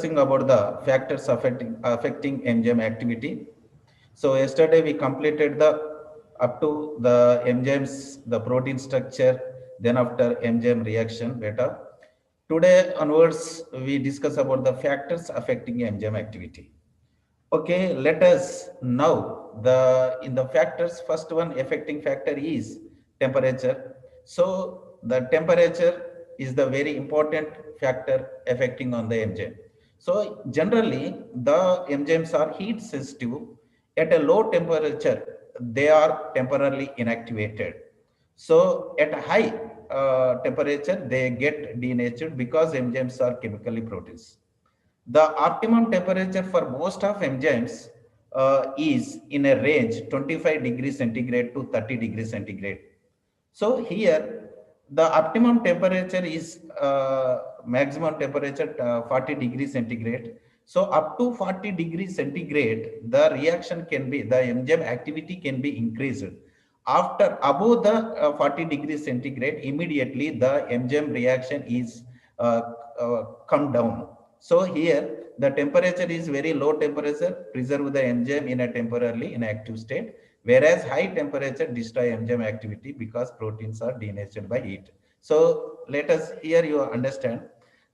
About the factors affecting enzyme activity. So yesterday we completed the up to the enzymes, the protein structure, then after enzyme reaction beta. Today onwards we discuss about the factors affecting enzyme activity. Okay, let us now the in the factors first one affecting factor is temperature. So the temperature is the very important factor affecting on the enzyme. So generally the enzymes are heat sensitive. At a low temperature they are temporarily inactivated. So at a high temperature they get denatured because enzymes are chemically proteins. The optimum temperature for most of enzymes is in a range 25 degrees centigrade to 30 degrees centigrade. So here the optimum temperature is maximum temperature 40 degrees centigrade. So up to 40 degrees centigrade, the reaction can be, the enzyme activity can be increased. After above the 40 degrees centigrade, immediately the enzyme reaction is uh, come down. So here the temperature is very low temperature, preserve the enzyme in a temporarily inactive state, whereas high temperature destroy enzyme activity because proteins are denatured by heat. So let us here you understand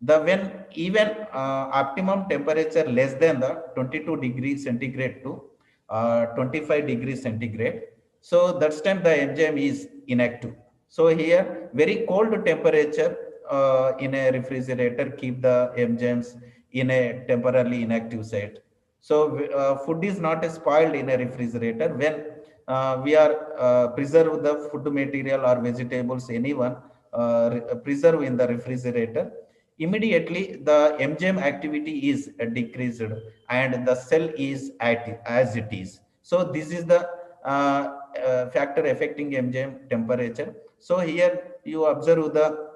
the when even optimum temperature less than the 22 degrees centigrade to 25 degrees centigrade. So that's time the enzyme is inactive. So here very cold temperature in a refrigerator keep the enzymes in a temporarily inactive state. So food is not spoiled in a refrigerator when we are preserve the food material or vegetables anyone preserve in the refrigerator. Immediately the enzyme activity is decreased and the cell is active as it is. So this is the factor affecting enzyme temperature. So here you observe the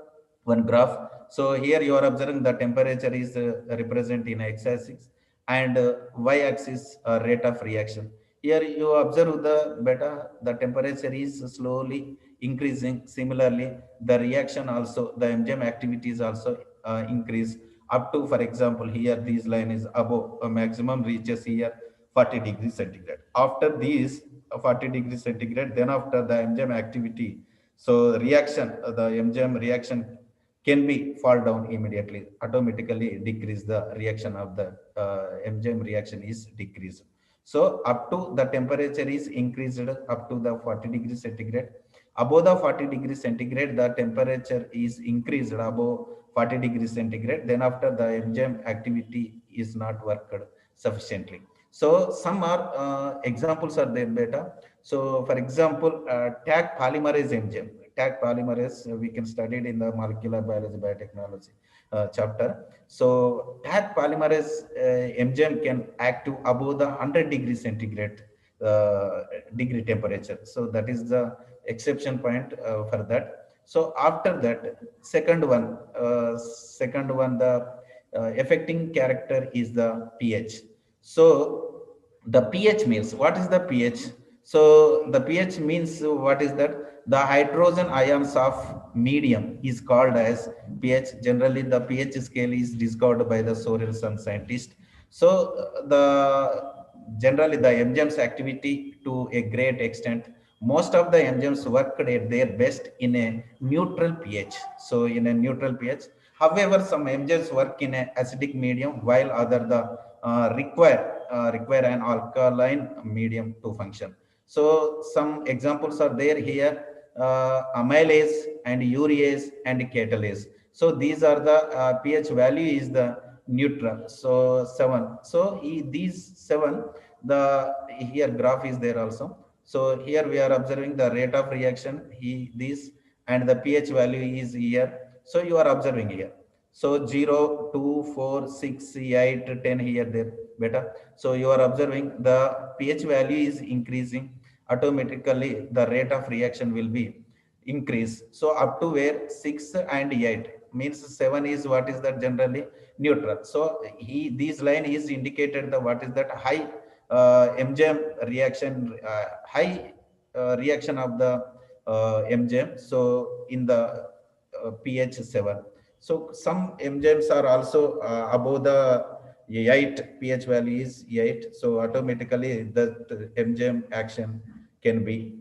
one graph. So here you are observing the temperature is represent in x-axis and y-axis rate of reaction. Here you observe the beta, the temperature is slowly increasing. Similarly, the reaction also, the enzyme activity is also increase up to, for example, here this line is above a maximum reaches here 40 degrees centigrade. After these 40 degrees centigrade, then after the enzyme activity, so reaction, the enzyme reaction can be fall down immediately, automatically decrease the reaction of the enzyme reaction is decreased. So up to the temperature is increased up to the 40 degrees centigrade. Above the 40 degrees centigrade, the temperature is increased above 40 degrees centigrade. Then after the enzyme activity is not worked sufficiently. So some are examples are there beta. So for example, tag polymerase enzyme. Tag polymerase we can study it in the molecular biology biotechnology chapter. So tag polymerase enzyme can act to above the 100 degrees centigrade degree temperature. So that is the exception point for that. So after that, second one, the affecting character is the pH. So the pH means what is the pH? So the pH means what is that? The hydrogen ions of medium is called as pH. Generally, the pH scale is discovered by the Sorensen scientist. So the generally the enzymes activity to a great extent, most of the enzymes work at their best in a neutral pH. So in a neutral pH. However, some enzymes work in a acidic medium while other the require an alkaline medium to function. So some examples are there here, amylase and urease and catalase. So these are the pH value is the neutral. So 7. So these 7, the here graph is there also. So here we are observing the rate of reaction, this, and the pH value is here. So you are observing here. So 0, 2, 4, 6, 8, 10 here there beta. So you are observing the pH value is increasing. Automatically the rate of reaction will be increase. So up to where 6 and 8 means 7 is what is that generally neutral. So this line is indicated the what is that high enzyme reaction, high reaction of the enzyme. So in the pH 7. So some enzymes are also above the 8, pH value is 8. So automatically the enzyme action can be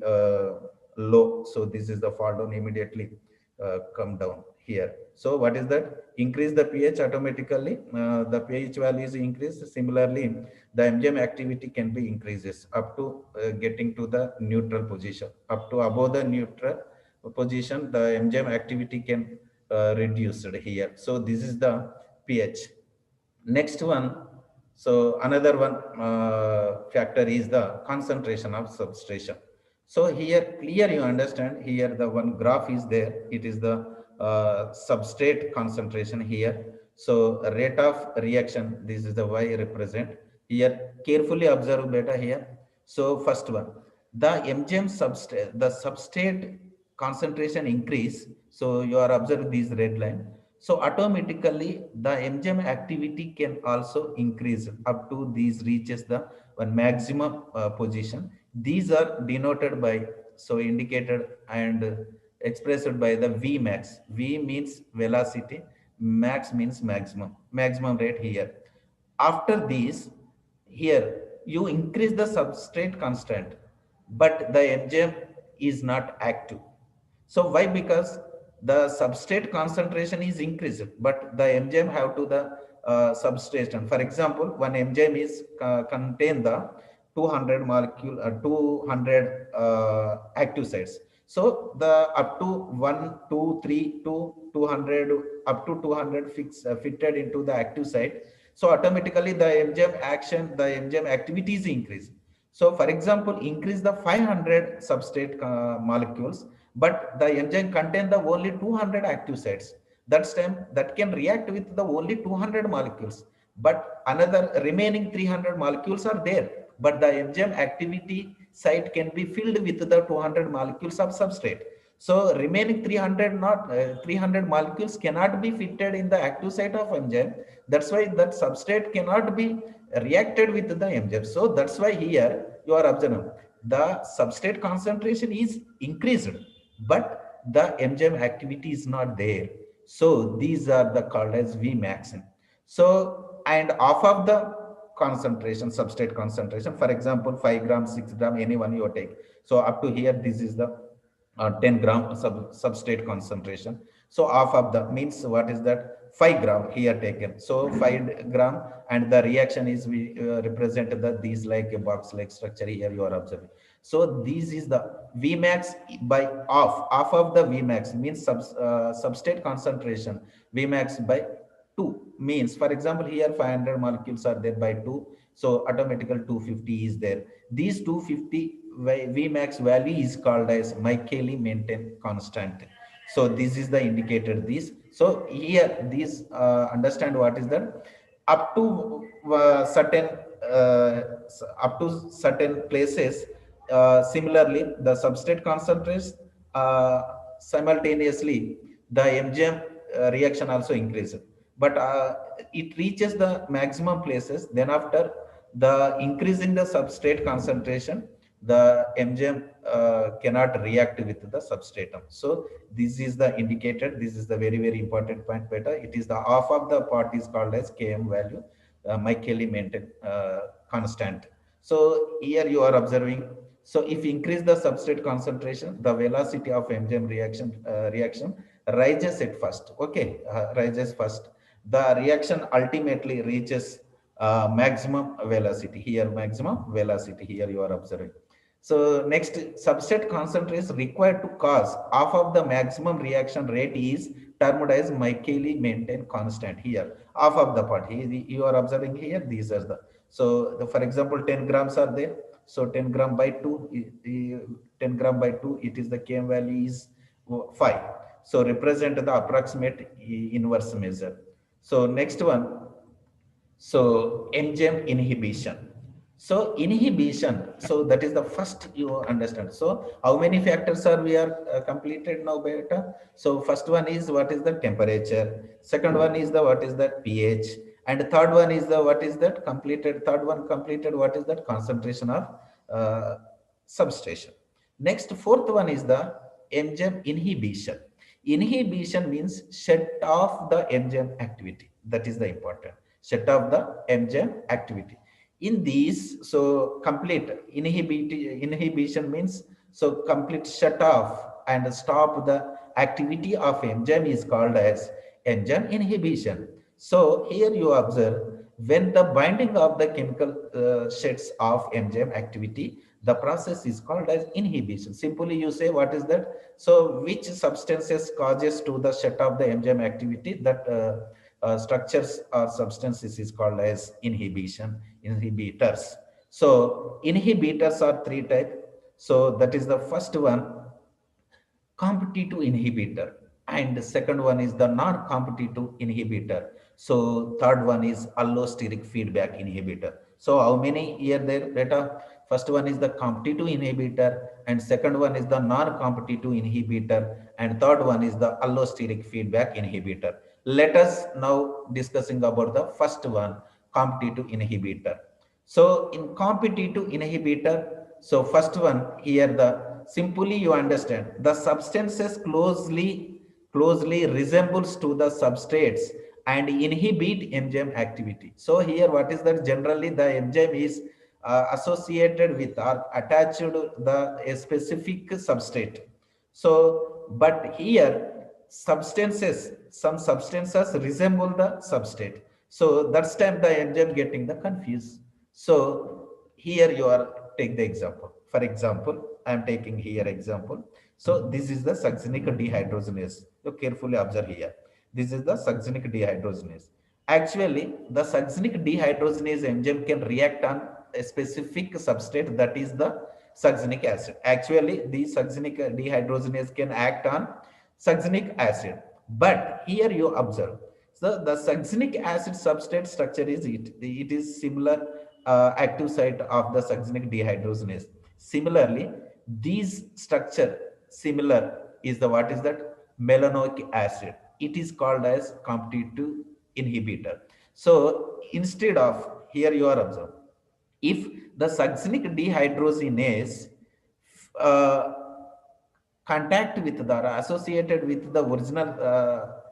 low. So this is the fall down immediately come down here. So what is that? Increase the pH automatically. The pH value is increased. Similarly, the enzyme activity can be increases up to getting to the neutral position. Up to above the neutral position, the enzyme activity can reduced here. So this is the pH. Next one, so another one factor is the concentration of substration. So here, clear you understand, here the one graph is there, it is the substrate concentration here. So rate of reaction, this is the Y represent. Here, carefully observe beta here. So first one, the MGM substrate, the substrate concentration increase. So you are observing this red line. So automatically the MGM activity can also increase up to these reaches the one maximum position. These are denoted by, so indicated and expressed by the V max. V means velocity, max means maximum rate here. After this, here you increase the substrate constant, but the MGM is not active. So why? Because the substrate concentration is increased, but the enzyme have to the substrate. And for example, one enzyme is contain the 200 molecule, 200 active sites. So the up to 1, 2, 3 to 200, up to 200 fitted into the active site. So automatically the enzyme action, the enzyme activity is increased. So for example, increase the 500 substrate molecules, but the enzyme contain the only 200 active sites. That's time that can react with the only 200 molecules, but another remaining 300 molecules are there, but the enzyme activity site can be filled with the 200 molecules of substrate. So remaining 300 not 300 molecules cannot be fitted in the active site of enzyme. That's why that substrate cannot be reacted with the enzyme. So that's why here you are observing the substrate concentration is increased, but the enzyme activity is not there. So these are the called as Vmax. So and off of the concentration, substrate concentration, for example, 5 gram, 6 gram, anyone you take. So up to here, this is the 10 gram substrate concentration. So off of the means what is that? 5 gram here taken. So 5 gram, and the reaction is we represent the these like a box like structure here you are observing. So this is the Vmax by off of the Vmax means substrate concentration. Vmax by 2 means, for example, here 500 molecules are there by 2. So automatical 250 is there. These 250 Vmax value is called as Michaeli maintain constant. So this is the indicator this. So here this understand what is that? Up to certain uh, up to certain places, similarly the substrate concentrates simultaneously the MGM reaction also increases, but it reaches the maximum places. Then after the increasing the substrate concentration, the MGM cannot react with the substratum. So this is the indicator. This is the very important point beta. It is the half of the part is called as Km value, Michaeli maintain constant. So here you are observing. So if increase the substrate concentration, the velocity of MGM reaction rises at first. Okay, rises first. The reaction ultimately reaches maximum velocity. Here maximum velocity. Here you are observing. So next, substrate concentration required to cause half of the maximum reaction rate is termed as Michaeli maintain constant. Here half of the part you are observing here, these are the, so for example 10 grams are there. So 10 gram by 2 10 gram by 2, it is the Km value is 5. So represent the approximate inverse measure. So next one, so enzyme inhibition. So inhibition, so that is the first you understand. So how many factors are we are completed now beta? So first one is what is the temperature, second one is the what is that pH, and third one is the what is that completed, third one completed what is that concentration of substation. Next, fourth one is the enzyme inhibition. Inhibition means shut off the enzyme activity. That is the important. shut off the enzyme activity. In these, so complete inhibition means so complete shut off and stop the activity of enzyme is called as enzyme inhibition. So here you observe when the binding of the chemical shuts off enzyme activity, the process is called as inhibition. Simply you say what is that? So which substances causes to the shut off the enzyme activity, that structures or substances is called as inhibitors. So inhibitors are three types. So that is the first one, competitive inhibitor, and the second one is the non-competitive inhibitor. So third one is allosteric feedback inhibitor. So how many here there data? First one is the competitive inhibitor, and second one is the non-competitive inhibitor, and third one is the allosteric feedback inhibitor. Let us now discussing about the first one, competitive inhibitor. So in competitive inhibitor, so first one here, the simply you understand the substances closely resembles to the substrates and inhibit enzyme activity. So here what is that? Generally the enzyme is associated with or attached to the a specific substrate. So but here some substances resemble the substrate. So that's time the enzyme getting the confused. So here you are take the example. For example, I am taking here example. So this is the succinic dehydrogenase. You carefully observe here. This is the succinic dehydrogenase. Actually, the succinic dehydrogenase enzyme can react on a specific substrate, that is the succinic acid. Actually, the succinic dehydrogenase can act on succinic acid. But here you observe, so the succinic acid substrate structure is it is similar active site of the succinic dehydrogenase. Similarly, these structure similar is the what is that? Melanoic acid. It is called as competitive inhibitor. So instead of here you are observed, if the succinic dehydrogenase uh, contact with the or associated with the original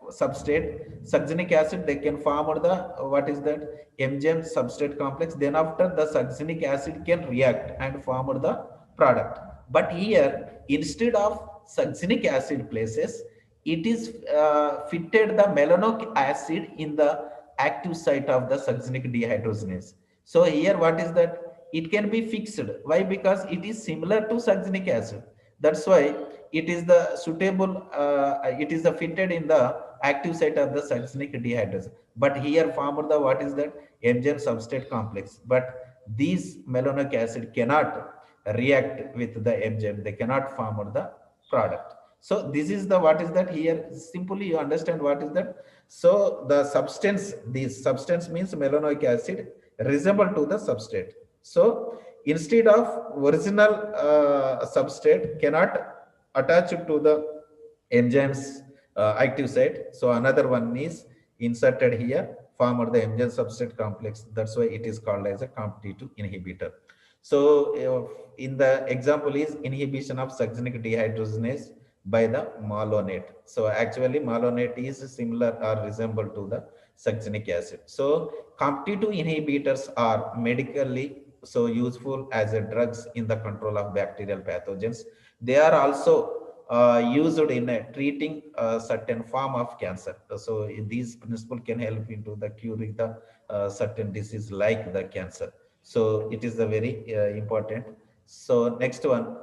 substrate succinic acid, they can form the what is that? Enzyme substrate complex. Then after the succinic acid can react and form the product. But here instead of succinic acid places, it is fitted the melanoic acid in the active site of the succinic dehydrogenase. So here what is that? It can be fixed. Why? Because it is similar to succinic acid. That's why it is the suitable, it is the fitted in the active site of the succinic dehydrogenase. But here formed the what is that? Enzyme substrate complex. But these melanoic acid cannot react with the enzyme. They cannot form the product. So this is the what is that? Here simply you understand what is that. So the substance, this substance means melanoic acid resemble to the substrate. So instead of original substrate cannot attach to the enzymes active site, so another one is inserted here, form of the enzyme substrate complex. That's why it is called as a competitive inhibitor. So in the example is inhibition of succinic dehydrogenase by the malonate. So actually malonate is similar or resemble to the succinic acid. So competitive inhibitors are medically so useful as a drugs in the control of bacterial pathogens. They are also used in treating a certain form of cancer. So these principle can help into the curing the certain disease like the cancer. So it is a very important. So next one,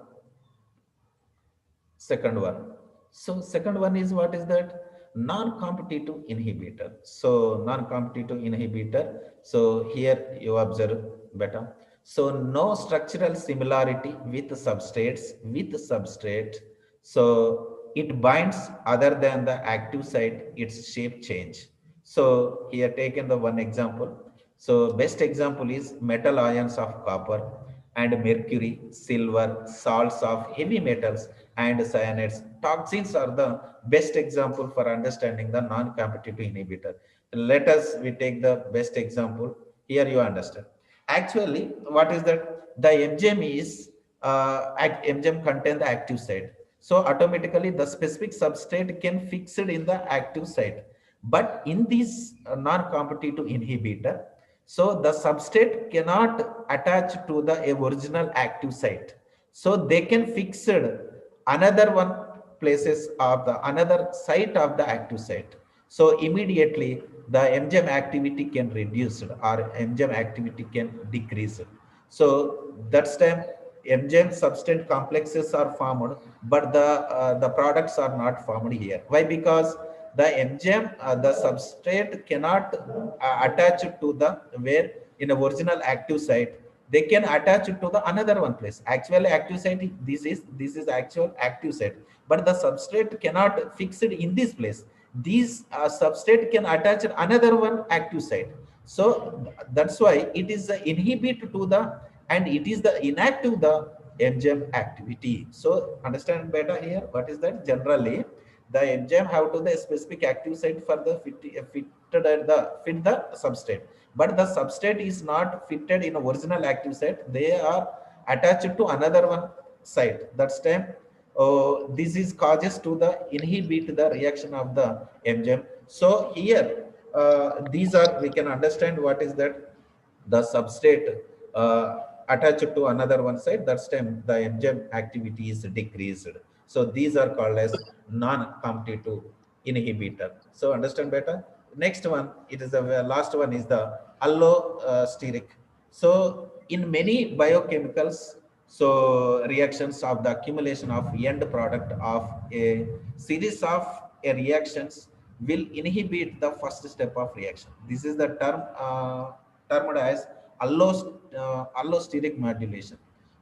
second one. So second one is what is that? Non-competitive inhibitor. So non-competitive inhibitor. So here you observe better. So no structural similarity with substrates with substrate. So it binds other than the active site, its shape change. So here taken the one example. So best example is metal ions of copper and mercury, silver, salts of heavy metals, and cyanides. Toxins are the best example for understanding the non-competitive inhibitor. Let us we take the best example. Here you understand. Actually, what is that? The enzyme is enzyme contain the active site. So automatically the specific substrate can fix it in the active site. But in this non-competitive inhibitor, so the substrate cannot attach to the original active site. So they can fix another one places of the another site of the active site. So immediately the MGM activity can reduce or MGM activity can decrease. So that's time MGM substrate complexes are formed, but the products are not formed here. Why? Because the MGM, the substrate cannot attach to the where in a original active site. They can attach it to the another one place. Actually, active site, this is actual active site, but the substrate cannot fix it in this place. These substrate can attach another one active site. So that's why it is the inhibit to the, and it is the inactive the MGM activity. So understand better here. What is that? Generally, the enzyme have to the specific active site for the fitted at the fit the substrate, but the substrate is not fitted in original active site. They are attached to another one site. That's time this is causes to the inhibit the reaction of the enzyme. So here these are, we can understand what is that the substrate attached to another one side. That's time the enzyme activity is decreased. So these are called as non-competitive inhibitor. So understand better. Next one, it is the last one is the allosteric. So in many biochemicals, so reactions of the accumulation of end product of a series of reactions will inhibit the first step of reaction. This is the termed as allosteric modulation.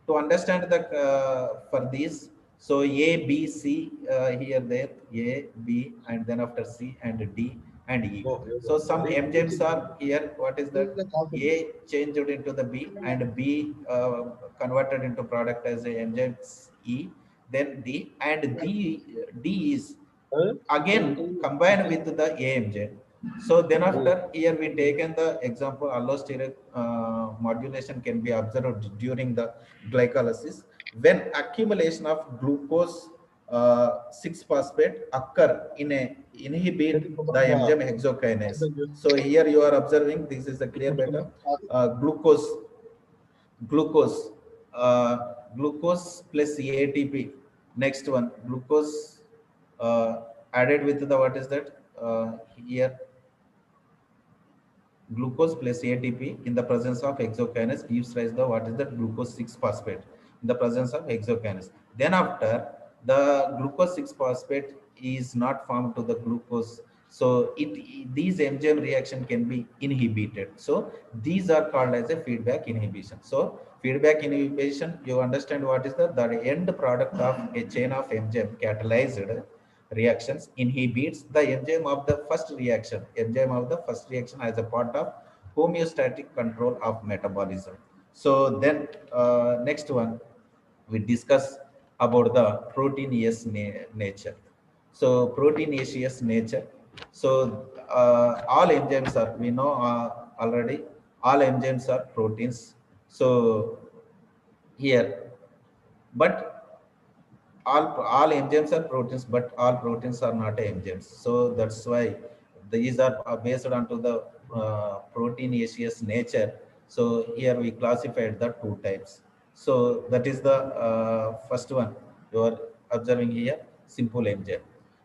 To understand the for these, so A, B, C here there A, B, and then after C and D and E. So some enzymes are here. What is that? A changed into the B, and B converted into product as a enzyme E, then D, and D is again combined with the AMJ. So then after here we taken the example allosteric modulation can be observed during the glycolysis when accumulation of glucose 6 phosphate occur in a inhibit the enzyme hexokinase. So here you are observing, this is a clear better glucose glucose uh, glucose plus ATP. Next one, glucose added with the, what is that here, glucose plus ATP in the presence of hexokinase gives rise to what is that glucose 6 phosphate in the presence of hexokinase. Then after the glucose 6 phosphate is not formed to the glucose, so these enzyme reaction can be inhibited. So these are called as a feedback inhibition. So feedback inhibition, you understand what is the end product of a chain of enzyme catalyzed reactions inhibits the enzyme of the first reaction, enzyme of the first reaction as a part of homeostatic control of metabolism. So then next one, we discuss about the proteinaceous nature. So proteinaceous nature. So all enzymes are, we know already, all enzymes are proteins. So here, but all enzymes are proteins, but all proteins are not enzymes. So that's why these are based on to the proteinaceous nature. So here we classified the two types. So that is the first one you are observing here, simple enzyme.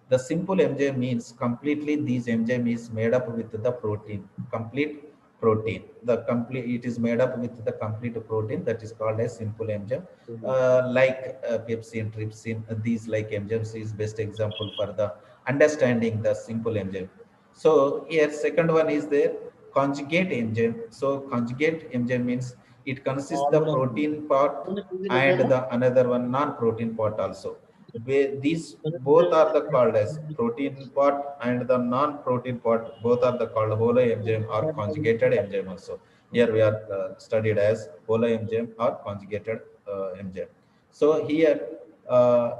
The simple enzyme means completely these enzyme is made up with the protein, complete protein. The complete, it is made up with the complete protein, that is called as simple enzyme. Like pepsin, trypsin, these like enzymes is best example for the understanding the simple enzyme. So here second one is there conjugate enzyme. So conjugate enzyme means it consists the protein part and the another one non-protein part also. These both are the called as protein part and the non-protein part, both are the called holo enzyme or conjugated enzyme also. Here we are studied as holo enzyme or conjugated enzyme. So here uh,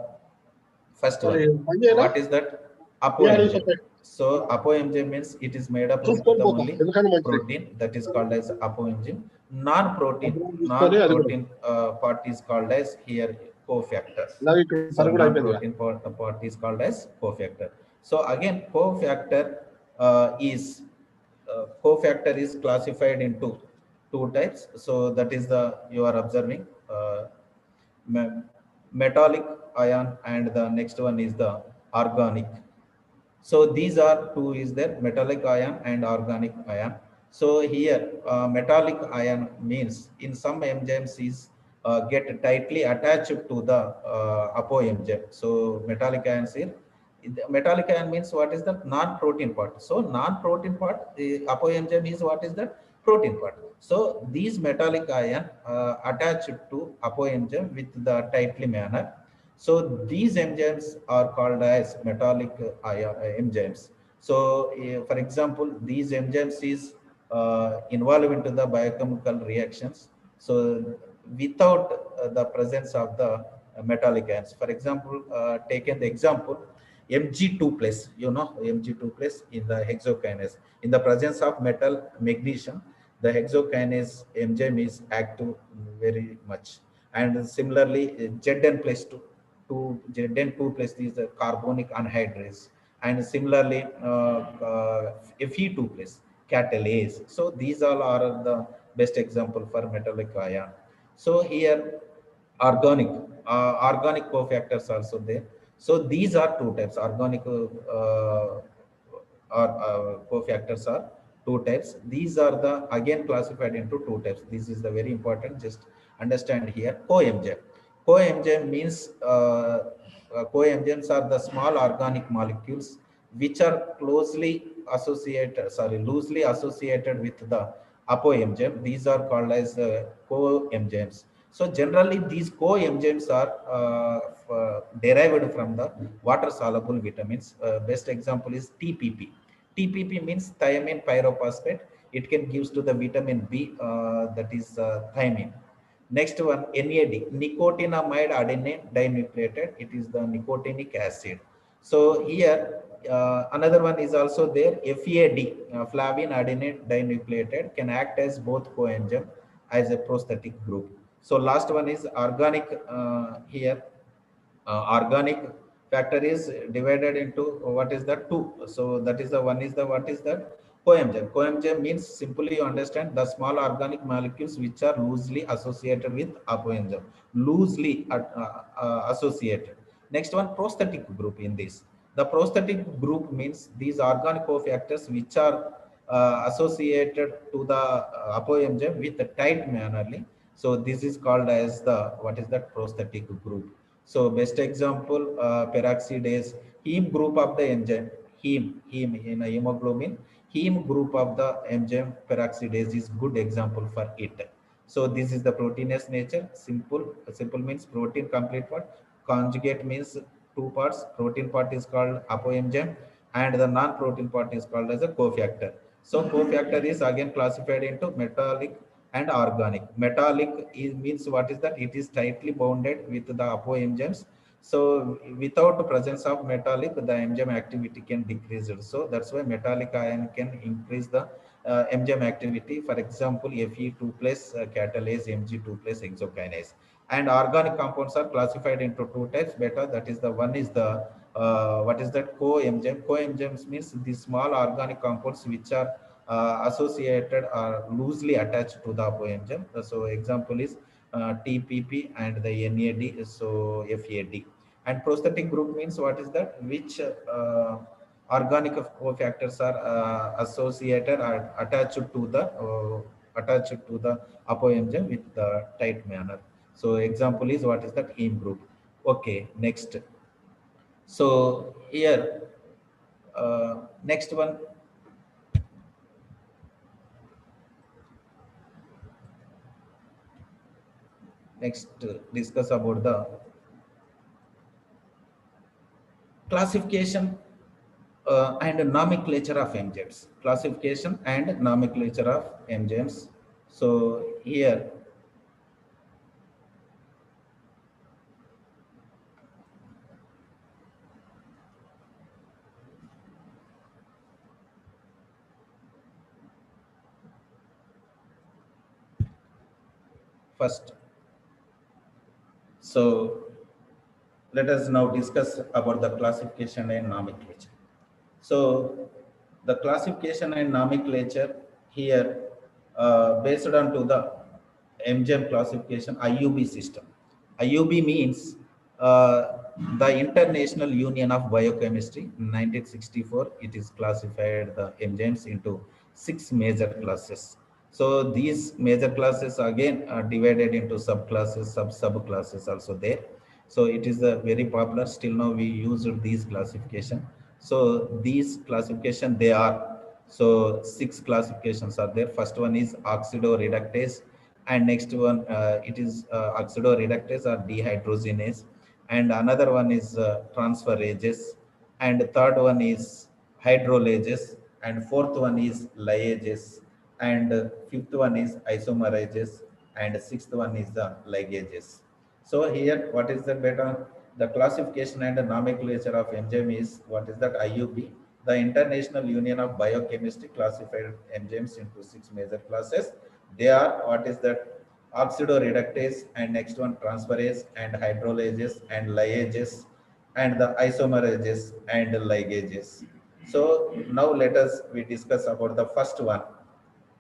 first one, what is that? Apo enzyme. So apo enzyme means it is made up with the only protein, that is called as apo enzyme. Non-protein part is called as here cofactor. So non-protein part is called as cofactor. So again cofactor is cofactor is classified into two types. So that is the you are observing me- metallic ion, and the next one is the organic. So these are two is there, metallic ion and organic ion. So here metallic ion means in some enzymes is get tightly attached to the apo enzyme. So metallic ions here, the metallic ion means what is the non-protein part. So non-protein part, the apo enzyme is what is that protein part. So these metallic ion attached to apo enzyme with the tightly manner. So these enzymes are called as metallic enzymes. So, for example, these enzymes is involved into the biochemical reactions. So, without the presence of the metallic ions, for example, taken the example Mg2 plus, you know, Mg2 plus in the hexokinase. In the presence of metal magnesium, the hexokinase enzyme is active very much. And similarly, Zn plus 2 then 2 plus is the carbonic anhydrase, and similarly Fe2 plus catalase. So these all are the best example for metallic ion. So here organic organic cofactors also there. So these are two types organic or cofactors are two types. These are the again classified into two types. This is the very important, just understand here. Coenzyme means coenzymes are the small organic molecules which are loosely associated with the apoenzyme. These are called as coenzymes. So generally, these coenzymes are derived from the water-soluble vitamins. Best example is TPP. TPP means thiamine pyrophosphate. It can gives to the vitamin B, that is thiamine. Next one, NAD, nicotinamide adenine dinucleotide. It is the nicotinic acid. So here, another one is also there, FAD, flavin adenine dinucleotide, can act as both coenzyme as a prosthetic group. So last one is organic here. Organic factor is divided into what is that two. So that is the one is the what is that coenzyme. Coenzyme means simply you understand the small organic molecules which are loosely associated with apoenzyme, loosely associated. Next one, prosthetic group in this. The prosthetic group means these organic cofactors which are associated to the apoenzyme with a tight mannerly. So this is called as the what is that prosthetic group. So best example, peroxidase, heme group of the enzyme, heme in a hemoglobin, heme group of the enzyme peroxidase is good example for it. So this is the proteinous nature. Simple means protein complete part. Conjugate means two parts. Protein part is called apoenzyme, and the non-protein part is called as a cofactor. So cofactor is again classified into metallic and organic. Metallic is, means what is that? It is tightly bounded with the apoenzymes. So without the presence of metallic, the enzyme activity can decrease it. So that's why metallic ion can increase the enzyme activity. For example, Fe2 plus catalase, Mg2 plus hexokinase. And organic compounds are classified into two types. Beta, that is the one is the what is that coenzyme? Coenzymes means the small organic compounds which are associated or loosely attached to the apoenzyme. So example is TPP and the NAD, so FAD. And prosthetic group means what is that? Which organic cofactors are associated or attached to the apoenzyme with the tight manner. So example is what is that? Heme group. Okay, next. So here, next one. Next, discuss about the classification and nomenclature of enzymes. Classification and nomenclature of enzymes. So here, first, so let us now discuss about the classification and nomenclature. So The classification and nomenclature here based on to the MGM classification IUB system. IUB means the International Union of Biochemistry. In 1964, it is classified the MGMs into six major classes. So these major classes again are divided into subclasses, subclasses also there. So it is a very popular. Still now we use these classification. So these classification they are, so six classifications are there. First one is oxidoreductase, and next one it is oxidoreductase or dehydrogenase, and another one is transferases, and third one is hydrolases, and fourth one is liases, and fifth one is isomerases, and sixth one is the ligases. So here, what is the better? The classification and the nomenclature of enzyme is, what is that? IUB. The International Union of Biochemistry classified enzymes into six major classes. They are, what is that? Oxidoreductase, and next one transferase, and hydrolases, and liases, and the isomerases and ligases. So now let us we discuss about the first one.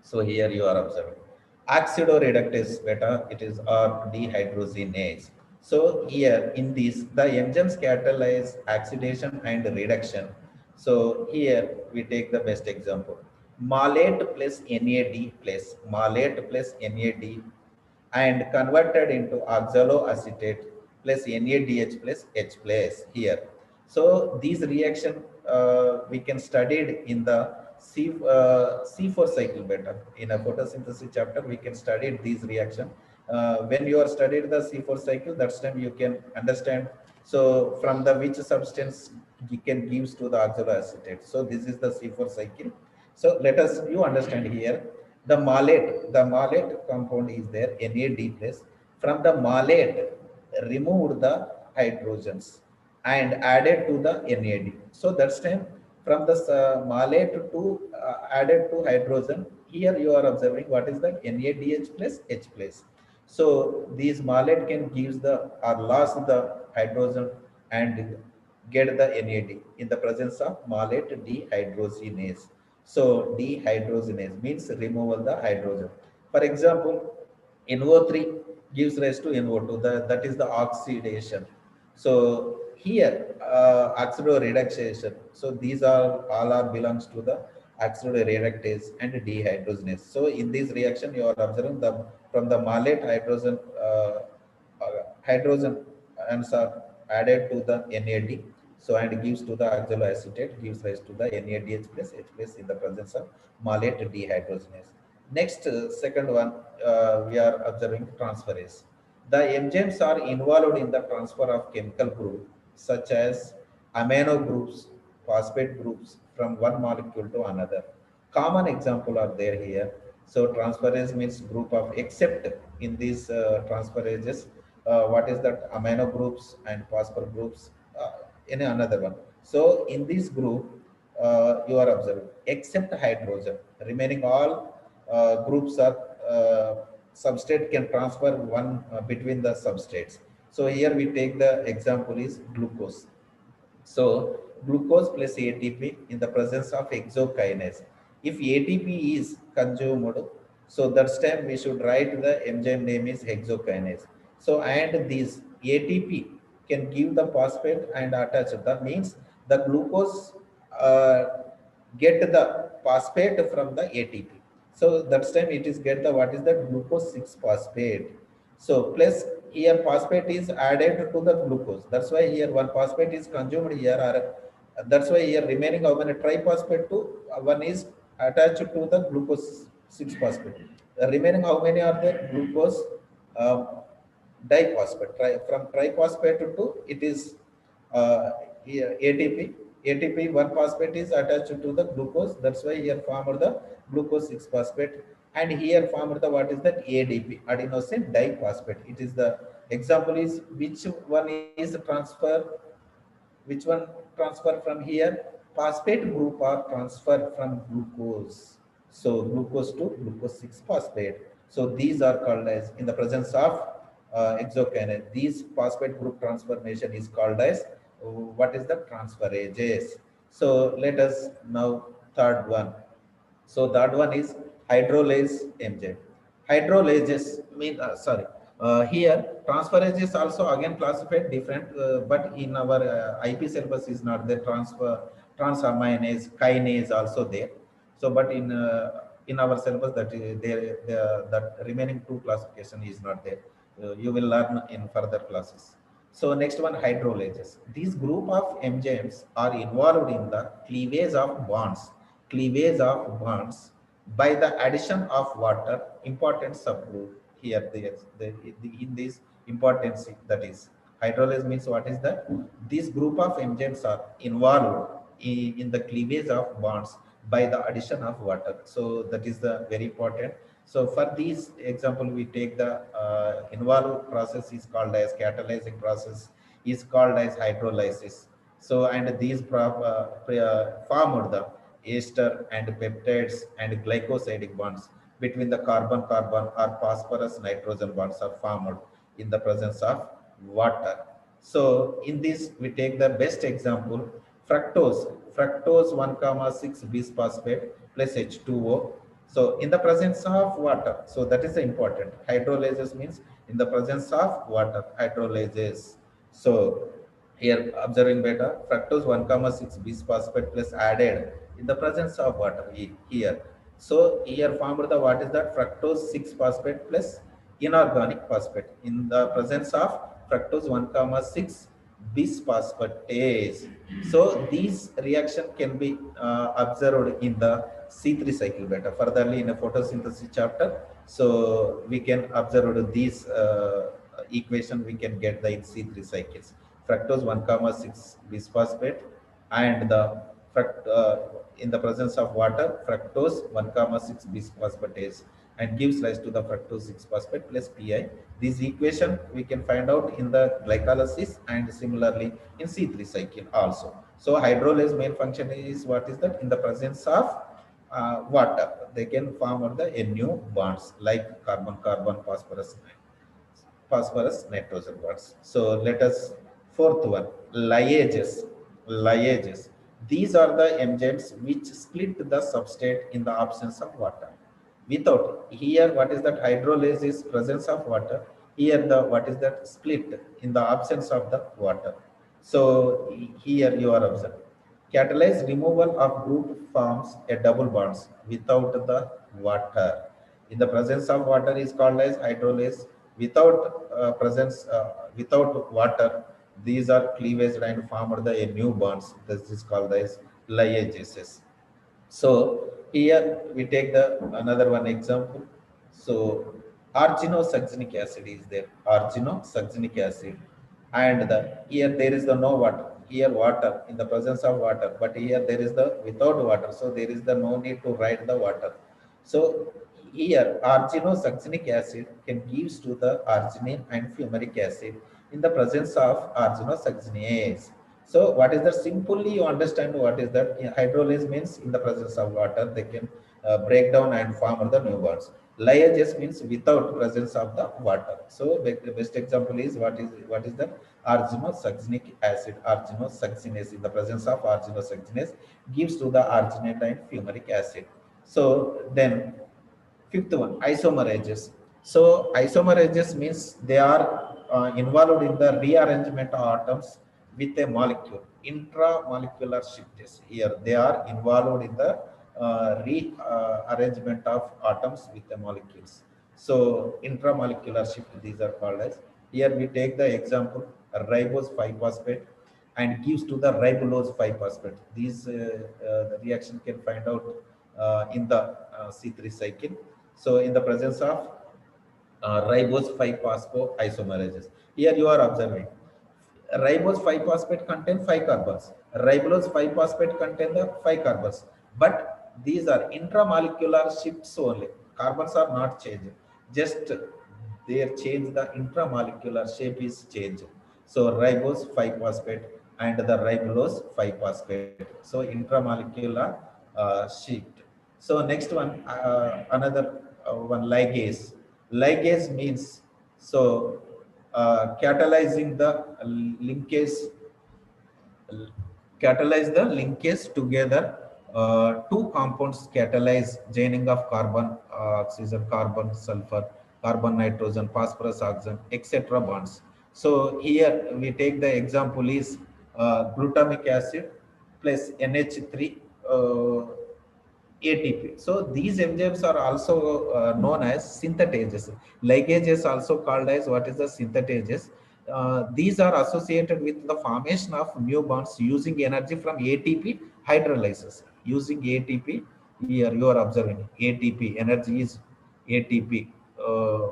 So here you are observing oxidoreductase beta, it is or dehydrogenase. So here in this, the enzymes catalyze oxidation and reduction. So here we take the best example. Malate plus NAD plus malate plus NAD and converted into oxaloacetate plus NADH plus H plus here. So these reaction we can study it in the C4 cycle better. In a photosynthesis chapter, we can study these reaction. When you are studied the C4 cycle, that's time you can understand. So from the which substance you can gives to the oxaloacetate. So this is the C4 cycle. So let us you understand here. The malate compound is there, NAD plus. From the malate, removed the hydrogens and added to the NAD. So that's time from the malate to added to hydrogen. Here you are observing what is the NADH plus H plus. So these malate can gives the or lost the hydrogen and get the NAD in the presence of malate dehydrogenase. So dehydrogenase means removal the hydrogen. For example, NO3 gives rise to NO2. That is the oxidation. So here oxidoreduction. So these are all are belongs to the oxidoreductase and dehydrogenase. So in this reaction, you are observing the from the malate hydrogen atoms are added to the NAD. So and gives to the oxaloacetate, gives rise to the NADH plus H plus in the presence of malate dehydrogenase. Next, second one, we are observing transferase. The enzymes are involved in the transfer of chemical group such as amino groups, phosphate groups from one molecule to another. Common example are there here. So transferase means group of, except in these transferases, what is that amino groups and phosphate groups in another one. So in this group, you are observing except hydrogen, remaining all groups are substrate can transfer one between the substrates. So here we take the example is glucose. So glucose plus ATP in the presence of exokinase. If ATP is consumed, so that's time we should write the enzyme name is hexokinase. So and this ATP can give the phosphate and attach. That means the glucose get the phosphate from the ATP. So that's time it is get the what is the glucose 6 phosphate. So plus here phosphate is added to the glucose. That's why here one phosphate is consumed here. Or that's why here remaining how many triphosphate to one is attached to the glucose 6 phosphate. The remaining how many are there? Glucose diphosphate. From triphosphate to it is here ATP. ATP 1 phosphate is attached to the glucose. That's why here formed the glucose 6 phosphate. And here formed the what is that ADP, adenosine diphosphate. It is the example is which one is transfer, which one transfer from here? Phosphate group are transferred from glucose. So glucose to glucose 6 phosphate. So these are called as in the presence of exokinase. These phosphate group transformation is called as what is the transferases. So let us now third one. So that one is hydrolase enzyme. Hydrolases mean here transferase is also again classified different, but in our IP syllabus is not the transaminase kinase also there. So, but in our syllabus that is there, that remaining two classification is not there. You will learn in further classes. So next one, hydrolases. These group of enzymes are involved in the cleavage of bonds by the addition of water. Important subgroup here. In this importance, that is hydrolase means what is that? This group of enzymes are involved in the cleavage of bonds by the addition of water. So that is the very important. So for these example, we take the involved process is called as catalyzing process, is called as hydrolysis. So and these formed the ester and peptides and glycosidic bonds between the carbon-carbon or phosphorus-nitrogen bonds are formed in the presence of water. So in this, we take the best example, fructose 1,6 bisphosphate plus H2O. So in the presence of water, so that is the important. Hydrolases means in the presence of water, hydrolases. So here observing beta, fructose 1,6 bisphosphate plus added in the presence of water here. So here formed the what is that? Fructose 6 phosphate plus inorganic phosphate in the presence of fructose 1,6 bisphosphatase. So these reaction can be observed in the C3 cycle beta. Furtherly in a photosynthesis chapter, so we can observe these equation we can get the in C3 cycles. Fructose 1,6 bisphosphate and the in the presence of water, fructose 1,6 bisphosphatase and gives rise to the fructose 6 phosphate plus pi. This equation we can find out in the glycolysis and similarly in C3 cycle also. So hydrolase main function is what is that? In the presence of water, they can form the NU bonds like carbon-carbon, phosphorus nitrogen bonds. So let us fourth one, liases. Liases. These are the enzymes which split the substrate in the absence of water. Without here, what is that? Hydrolase is presence of water. Here the what is that? Split in the absence of the water. So here you are observing. Catalyzed removal of group forms a double bonds without the water. In the presence of water is called as hydrolase. Without without water, these are cleavage and formed the new bonds. This is called as liases. So here we take the another one example. So arginosuccinic acid is there. Arginosuccinic acid, and the here there is the no water. Here water in the presence of water, but here there is the without water. So there is the no need to write the water. So here arginosuccinic acid can gives to the arginine and fumaric acid in the presence of arginosuccinase. So what is that? Simply you understand what is that? Hydrolase means in the presence of water, they can break down and form the new bonds. Liases means without presence of the water. So the best example is what is that? Arginosuccinic acid, arginosuccinase. In the presence of arginosuccinase gives to the arginate and fumaric acid. So then fifth one, isomerases. So isomerases means they are involved in the rearrangement of atoms with a molecule, intramolecular shifts. Here they are involved in the rearrangement of atoms with the molecules. So intramolecular shift, these are called as. Here we take the example ribose 5-phosphate and gives to the ribulose 5-phosphate. These the reaction can find out in the C3 cycle. So in the presence of ribose 5-phospho isomerases. Here you are observing ribose 5-phosphate contain 5 carbons. Ribulose 5-phosphate contain the 5 carbons. But these are intramolecular shifts only. Carbons are not changed. Just they change the intramolecular shape is changed. So ribose 5-phosphate and the ribulose 5-phosphate. So intramolecular shift. So next one, another one ligase. Ligase means so catalyzing the linkage, catalyze the linkage together two compounds catalyze joining of carbon, oxygen, carbon, sulfur, carbon, nitrogen, phosphorus, oxygen, etc. bonds. So here we take the example is glutamic acid plus NH3 ATP. So these enzymes are also known as synthetases. Ligases also called as what is the synthetases. These are associated with the formation of new bonds using energy from ATP hydrolysis. Using ATP, here you are observing ATP, energy is ATP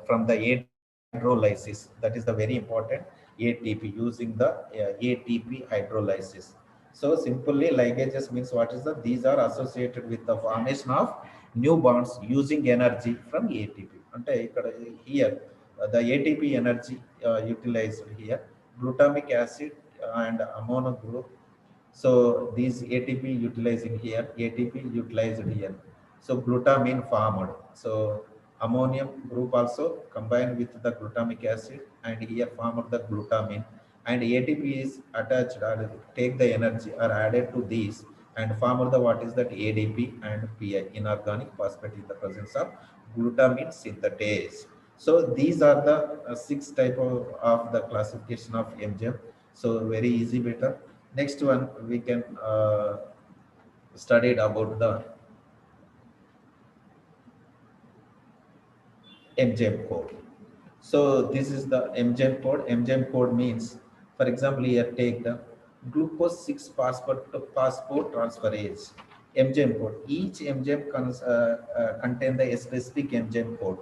from the ATP hydrolysis. That is the very important ATP using the ATP hydrolysis. So simply ligases means what is that? These are associated with the formation of new bonds using energy from ATP. Ante here the ATP energy utilized here, glutamic acid and ammono group. So these ATP utilizing here, ATP utilized here. So glutamine formed. So ammonium group also combined with the glutamic acid and here formed the glutamine, and ATP is attached or take the energy or added to these and form the what is that ADP and PI, inorganic phosphate in the presence of glutamine synthetase. So these are the six type of the classification of MGM. So very easy better. Next one we can studied about the MGM code. So this is the MGM code. MGM code means, for example, here take the glucose 6 phosphate transferase. MGM code. Each MGM contain the specific MGM code.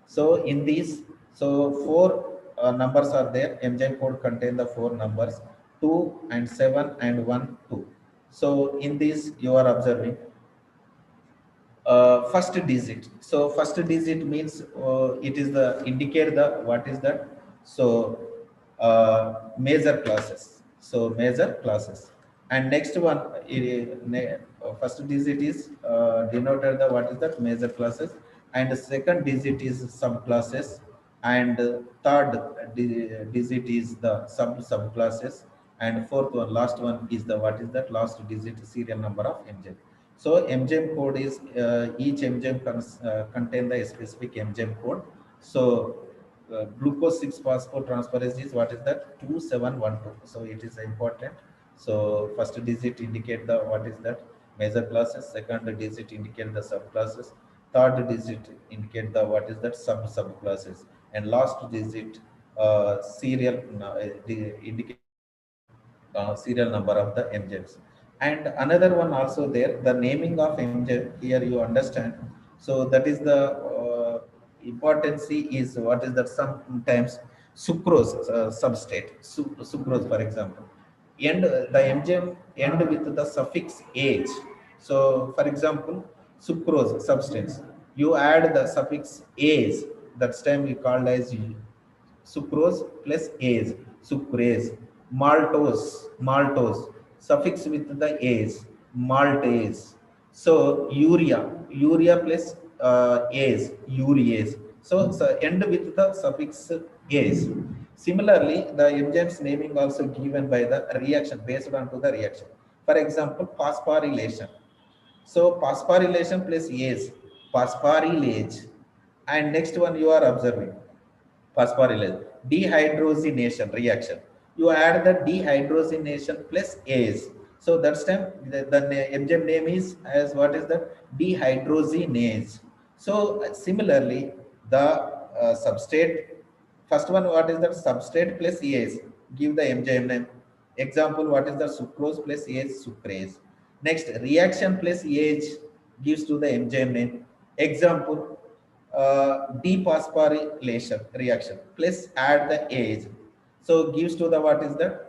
So in these, so four numbers are there. MGM code contain the four numbers, 2 and 7 and 1, 2. So in this you are observing first digit. So first digit means it is the indicate the what is that. So major classes. So major classes. And next one, first digit is denoted the what is that major classes, and the second digit is subclasses, and third digit is the subclasses, and fourth one, last one is the what is that last digit serial number of MGM. So MGM code is each MGM contain the specific MGM code. So glucose 6 phosphotransferase is what is that 2712. So it is important. So first digit indicate the what is that major classes, second digit indicate the subclasses, third digit indicate the what is that subclasses, and last digit serial indicate serial number of the MGMs. And another one also there, the naming of MGM, here you understand. So that is the importance is what is that sometimes sucrose substrate, sucrose for example. And the MGM end with the suffix age. So for example, sucrose substance, you add the suffix age, that's time we called as sucrose plus ase, sucrase, maltose, maltose, suffix with the ase, maltase. So urea, urea plus ase, urease. So end with the suffix ase. Similarly, the enzymes naming also given by the reaction based on to the reaction. For example, phosphorylation. So phosphorylation plus ase, phosphorylase. And next one you are observing phosphorylase, dehydrogenation reaction. You add the dehydrogenation plus ase. So that's time the enzyme name is as what is the dehydrogenase. So similarly, the substrate, first one what is the substrate plus ase, give the enzyme name. Example, what is the sucrose plus ase, sucrase. Next, reaction plus age gives to the enzyme name. Example, dephosphorylation reaction plus add the age, so gives to the what is the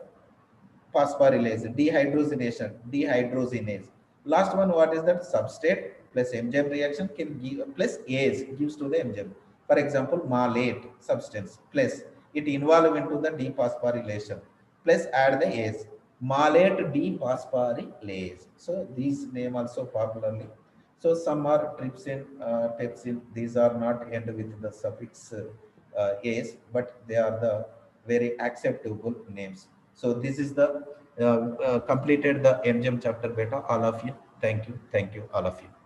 phosphorylase, dehydrogenation, dehydrogenase. Last one, what is that substrate plus enzyme reaction can give plus age gives to the enzyme. For example, malate substance plus it involve into the dephosphorylation plus add the age, malate dephosphorylase. So these name also popularly. So some are trypsin, pepsin. These are not end with the suffix ase, but they are the very acceptable names. So this is the completed the MGM chapter beta, all of you. Thank you. Thank you, all of you.